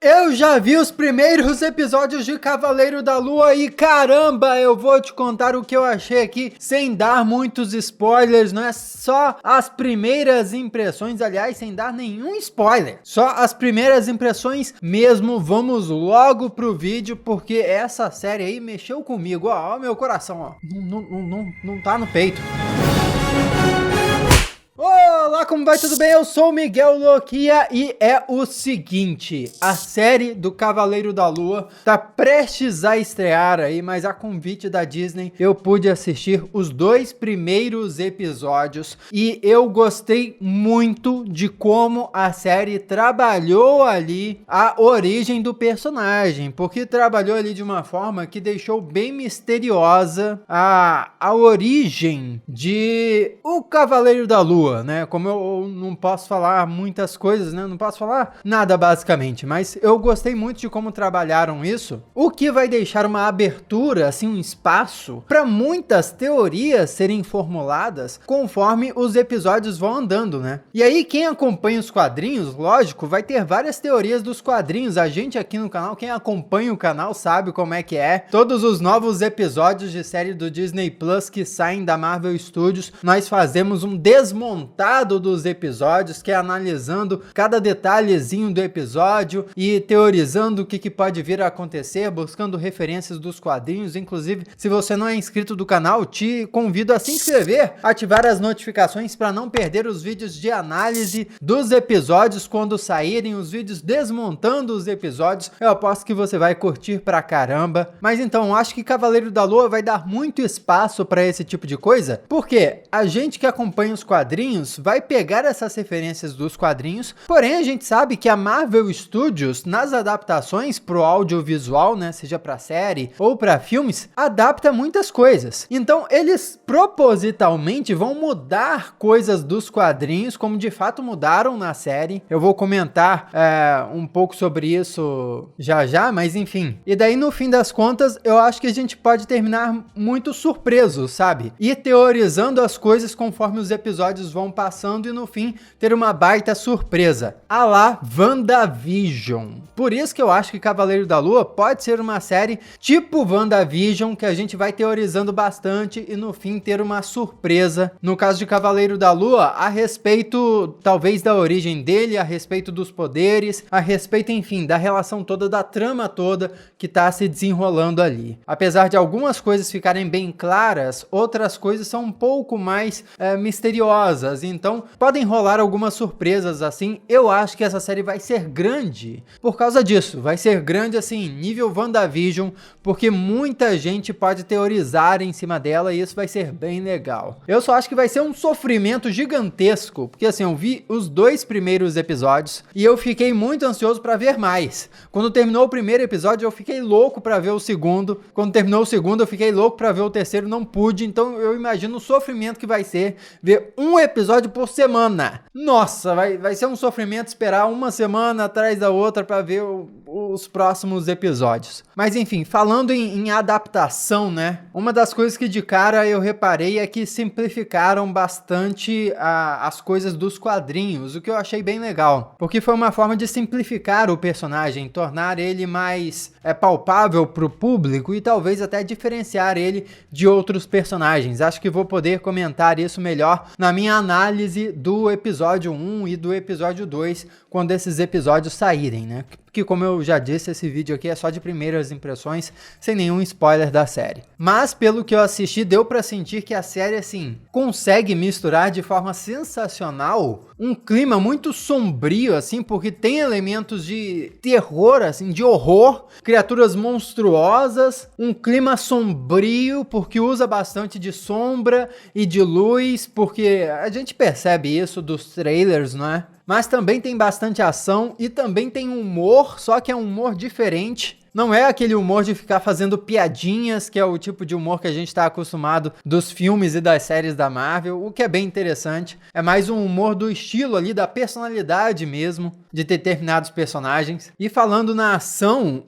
Eu já vi os primeiros episódios de Cavaleiro da Lua e caramba, eu vou te contar o que eu achei aqui sem dar muitos spoilers, não é só as primeiras impressões, aliás, sem dar nenhum spoiler, só as primeiras impressões mesmo. Vamos logo pro vídeo, porque essa série aí mexeu comigo, ó, meu coração, ó, não tá no peito. Olá, como vai? Tudo bem? Eu sou o Miguel Loquia e é o seguinte, a série do Cavaleiro da Lua tá prestes a estrear aí, mas a convite da Disney eu pude assistir os 2 primeiros episódios e eu gostei muito de como a série trabalhou ali a origem do personagem, porque trabalhou ali de uma forma que deixou bem misteriosa a origem de o Cavaleiro da Lua, né? Como eu não posso falar muitas coisas, né? Não posso falar nada basicamente, mas eu gostei muito de como trabalharam isso, o que vai deixar uma abertura, assim, um espaço para muitas teorias serem formuladas conforme os episódios vão andando, né? E aí quem acompanha os quadrinhos, lógico, vai ter várias teorias dos quadrinhos. A gente aqui no canal, quem acompanha o canal sabe como é que é. Todos os novos episódios de série do Disney Plus que saem da Marvel Studios, nós fazemos um desmontado dos episódios, que é analisando cada detalhezinho do episódio e teorizando o que pode vir a acontecer, buscando referências dos quadrinhos. Inclusive, se você não é inscrito do canal, te convido a se inscrever, ativar as notificações para não perder os vídeos de análise dos episódios quando saírem, os vídeos desmontando os episódios. Eu aposto que você vai curtir pra caramba. Mas então, acho que Cavaleiro da Lua vai dar muito espaço para esse tipo de coisa, porque a gente que acompanha os quadrinhos vai pegar essas referências dos quadrinhos, porém a gente sabe que a Marvel Studios, nas adaptações pro audiovisual, né, seja pra série ou pra filmes, adapta muitas coisas. Então eles propositalmente vão mudar coisas dos quadrinhos, como de fato mudaram na série. Eu vou comentar um pouco sobre isso já, mas enfim. E daí no fim das contas, eu acho que a gente pode terminar muito surpreso, sabe? E teorizando as coisas conforme os episódios vão passando e no fim ter uma baita surpresa, à la WandaVision. Por isso que eu acho que Cavaleiro da Lua pode ser uma série tipo WandaVision, que a gente vai teorizando bastante e no fim ter uma surpresa. No caso de Cavaleiro da Lua, a respeito talvez da origem dele, a respeito dos poderes, a respeito, enfim, da relação toda, da trama toda que tá se desenrolando ali. Apesar de algumas coisas ficarem bem claras, outras coisas são um pouco mais misteriosas, então podem rolar algumas surpresas assim. Eu acho que essa série vai ser grande por causa disso, vai ser grande assim, nível WandaVision, porque muita gente pode teorizar em cima dela e isso vai ser bem legal. Eu só acho que vai ser um sofrimento gigantesco, porque assim, eu vi os 2 primeiros episódios e eu fiquei muito ansioso para ver mais. Quando terminou o primeiro episódio, eu fiquei louco para ver o segundo. Quando terminou o segundo, eu fiquei louco para ver o terceiro, não pude. Então eu imagino o sofrimento que vai ser ver um episódio por semana. Nossa, vai ser um sofrimento esperar uma semana atrás da outra para ver os próximos episódios. Mas enfim, falando em adaptação, né? Uma das coisas que de cara eu reparei é que simplificaram bastante as coisas dos quadrinhos, o que eu achei bem legal, porque foi uma forma de simplificar o personagem, tornar ele mais palpável pro público e talvez até diferenciar ele de outros personagens. Acho que vou poder comentar isso melhor na minha análise do episódio 1 e do episódio 2, quando esses episódios saírem, né? Que como eu já disse, esse vídeo aqui é só de primeiras impressões, sem nenhum spoiler da série. Mas pelo que eu assisti, deu pra sentir que a série, assim, consegue misturar de forma sensacional um clima muito sombrio, assim, porque tem elementos de terror, assim, de horror, criaturas monstruosas, um clima sombrio, porque usa bastante de sombra e de luz, porque a gente percebe isso dos trailers, não é? Mas também tem bastante ação e também tem humor, só que é um humor diferente. Não é aquele humor de ficar fazendo piadinhas, que é o tipo de humor que a gente está acostumado dos filmes e das séries da Marvel, o que é bem interessante. É mais um humor do estilo ali, da personalidade mesmo, de determinados personagens. E falando na ação,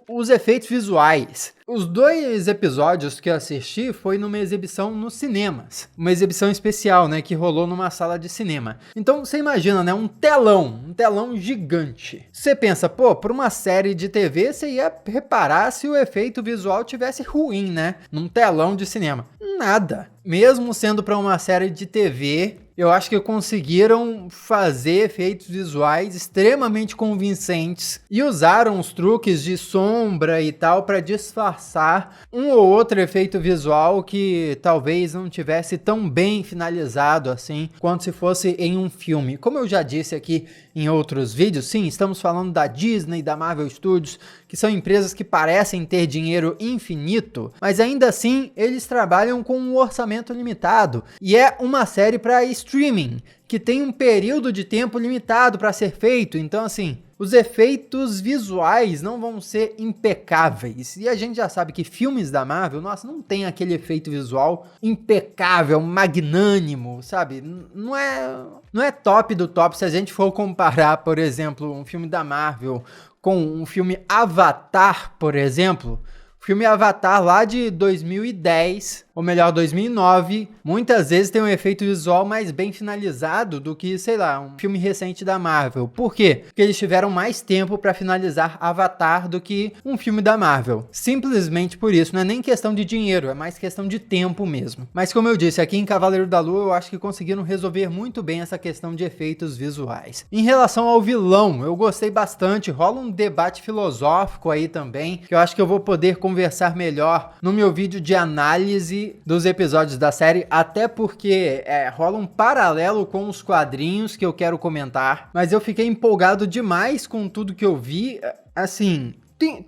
os efeitos visuais. Os 2 episódios que eu assisti foi numa exibição nos cinemas. Uma exibição especial, né, que rolou numa sala de cinema. Então você imagina, né, um telão gigante. Você pensa, pô, por uma série de TV você ia reparar se o efeito visual tivesse ruim, né, num telão de cinema. Nada. Mesmo sendo para uma série de TV, eu acho que conseguiram fazer efeitos visuais extremamente convincentes e usaram os truques de sombra e tal para disfarçar um ou outro efeito visual que talvez não tivesse tão bem finalizado assim quanto se fosse em um filme. Como eu já disse aqui em outros vídeos, sim, estamos falando da Disney, da Marvel Studios, que são empresas que parecem ter dinheiro infinito, mas ainda assim eles trabalham com um orçamento limitado e é uma série para streaming, que tem um período de tempo limitado para ser feito, então assim, os efeitos visuais não vão ser impecáveis. E a gente já sabe que filmes da Marvel, nossa, não tem aquele efeito visual impecável, magnânimo, sabe? Não é top do top se a gente for comparar, por exemplo, um filme da Marvel com um filme Avatar, por exemplo. O filme Avatar lá de 2010, ou melhor, 2009, muitas vezes tem um efeito visual mais bem finalizado do que, sei lá, um filme recente da Marvel. Por quê? Porque eles tiveram mais tempo para finalizar Avatar do que um filme da Marvel. Simplesmente por isso, não é nem questão de dinheiro, é mais questão de tempo mesmo. Mas como eu disse, aqui em Cavaleiro da Lua eu acho que conseguiram resolver muito bem essa questão de efeitos visuais. Em relação ao vilão, eu gostei bastante, rola um debate filosófico aí também, que eu acho que eu vou poder conversar melhor no meu vídeo de análise dos episódios da série, até porque rola um paralelo com os quadrinhos que eu quero comentar, mas eu fiquei empolgado demais com tudo que eu vi, assim...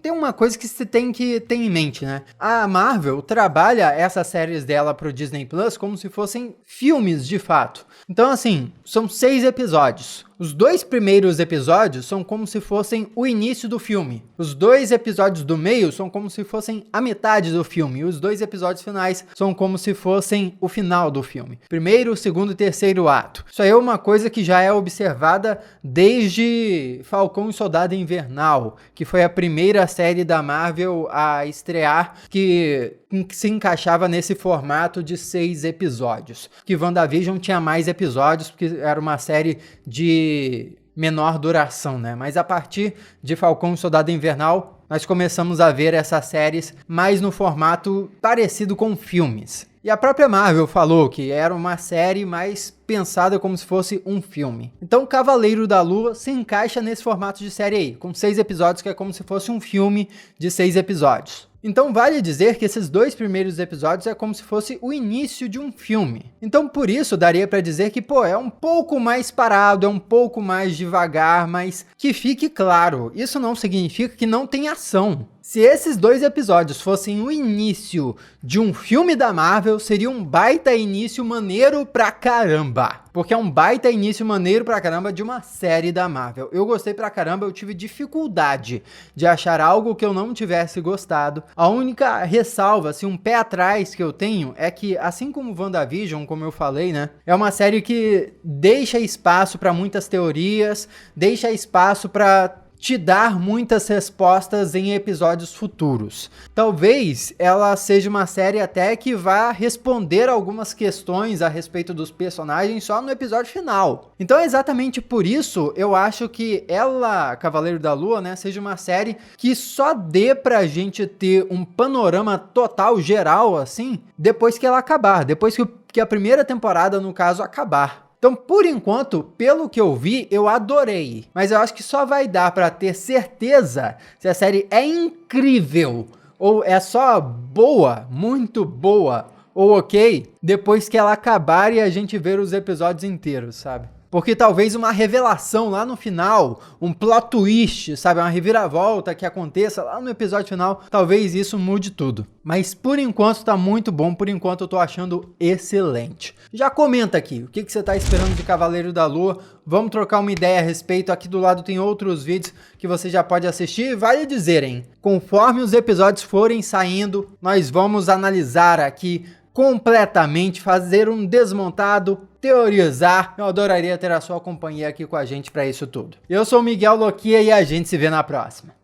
Tem uma coisa que você tem que ter em mente, né? A Marvel trabalha essas séries dela pro Disney Plus como se fossem filmes de fato. Então, assim, são 6 episódios. Os 2 primeiros episódios são como se fossem o início do filme. Os 2 episódios do meio são como se fossem a metade do filme. E os 2 episódios finais são como se fossem o final do filme. Primeiro, segundo e terceiro ato. Isso aí é uma coisa que já é observada desde Falcão e Soldado Invernal, que foi a primeira série da Marvel a estrear que se encaixava nesse formato de 6 episódios. Que WandaVision tinha mais episódios, porque era uma série de menor duração, né? Mas a partir de Falcão e Soldado Invernal, nós começamos a ver essas séries mais no formato parecido com filmes. E a própria Marvel falou que era uma série mais pensada como se fosse um filme. Então Cavaleiro da Lua se encaixa nesse formato de série aí, com 6 episódios, que é como se fosse um filme de 6 episódios. Então vale dizer que esses 2 primeiros episódios é como se fosse o início de um filme. Então por isso daria pra dizer que, pô, é um pouco mais parado, é um pouco mais devagar, mas que fique claro, isso não significa que não tem ação. Se esses 2 episódios fossem o início de um filme da Marvel, seria um baita início maneiro pra caramba. Porque é um baita início maneiro pra caramba de uma série da Marvel. Eu gostei pra caramba, eu tive dificuldade de achar algo que eu não tivesse gostado. A única ressalva, assim, um pé atrás que eu tenho é que, assim como WandaVision, como eu falei, né, é uma série que deixa espaço pra muitas teorias, deixa espaço pra te dar muitas respostas em episódios futuros. Talvez ela seja uma série até que vá responder algumas questões a respeito dos personagens só no episódio final. Então é exatamente por isso eu acho que ela, Cavaleiro da Lua, né, seja uma série que só dê pra gente ter um panorama total, geral, assim, depois que ela acabar, depois que a primeira temporada, no caso, acabar. Então, por enquanto, pelo que eu vi, eu adorei. Mas eu acho que só vai dar pra ter certeza se a série é incrível ou é só boa, muito boa ou ok, depois que ela acabar e a gente ver os episódios inteiros, sabe? Porque talvez uma revelação lá no final, um plot twist, sabe? Uma reviravolta que aconteça lá no episódio final, talvez isso mude tudo. Mas por enquanto tá muito bom, por enquanto eu tô achando excelente. Já comenta aqui, o que você tá esperando de Cavaleiro da Lua? Vamos trocar uma ideia a respeito, aqui do lado tem outros vídeos que você já pode assistir. Vale dizer, hein? Conforme os episódios forem saindo, nós vamos analisar aqui completamente, fazer um desmontado, teorizar. Eu adoraria ter a sua companhia aqui com a gente para isso tudo. Eu sou o Miguel Loquia e a gente se vê na próxima.